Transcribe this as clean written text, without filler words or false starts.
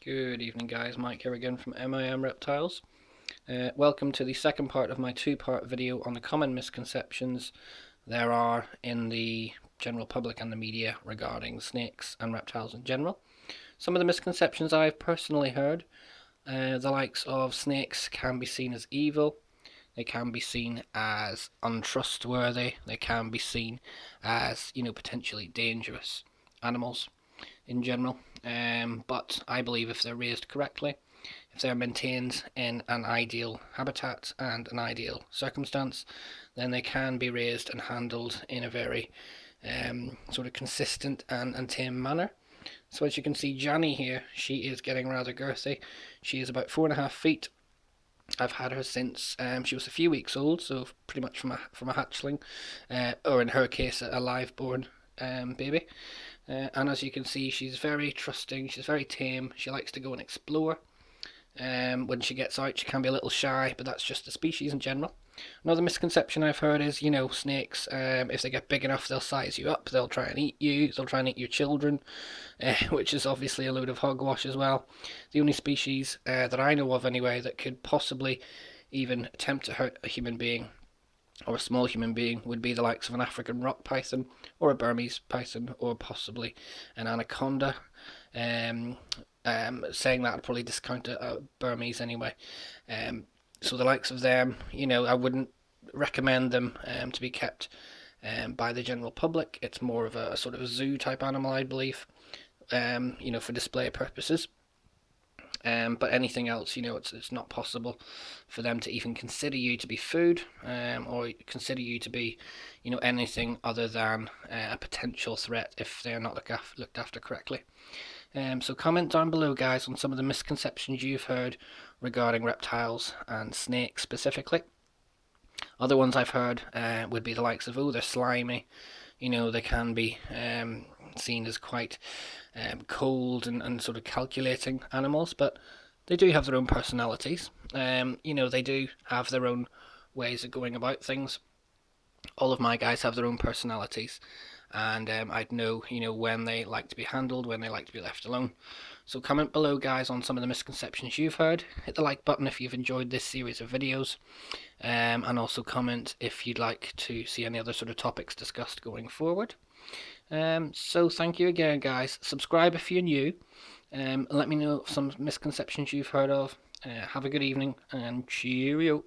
Good evening guys, Mike here again from MIM Reptiles. Welcome to the second part of my two-part video on the common misconceptions there are in the general public and the media regarding snakes and reptiles in general. Some of the misconceptions I've personally heard, the likes of snakes can be seen as evil, they can be seen as untrustworthy, they can be seen as, potentially dangerous animals in general. But I believe if they're raised correctly, if they're maintained in an ideal habitat and an ideal circumstance, then they can be raised and handled in a very sort of consistent and tame manner. So as you can see, Janny here, she is getting rather girthy. She is about 4.5 feet. I've had her since she was a few weeks old, so pretty much from a hatchling, or in her case, a live born baby. And as you can see, she's very trusting, she's very tame, she likes to go and explore. When she gets out, she can be a little shy, but that's just the species in general. Another misconception I've heard is, snakes, if they get big enough, they'll size you up, they'll try and eat you, they'll try and eat your children, which is obviously a load of hogwash as well. The only species that I know of anyway that could possibly even attempt to hurt a human being or a small human being would be the likes of an African rock python or a Burmese python or possibly an anaconda. Saying that I'd probably discount a Burmese anyway. So the likes of them, I wouldn't recommend them to be kept by the general public. It's more of a sort of a zoo type animal, I believe, for display purposes. But anything else, it's not possible for them to even consider you to be food, or consider you to be, anything other than a potential threat if they're not looked after correctly. So comment down below, guys, on some of the misconceptions you've heard regarding reptiles and snakes specifically. Other ones I've heard would be the likes of, they're slimy. They can be seen as quite cold and sort of calculating animals, but they do have their own personalities. They do have their own ways of going about things. All of my guys have their own personalities, and I'd know, when they like to be handled, when they like to be left alone. So comment below, guys, on some of the misconceptions you've heard. Hit the like button if you've enjoyed this series of videos, and also comment if you'd like to see any other sort of topics discussed going forward. So thank you again, guys. Subscribe if you're new, and let me know some misconceptions you've heard of. Have a good evening, and cheerio.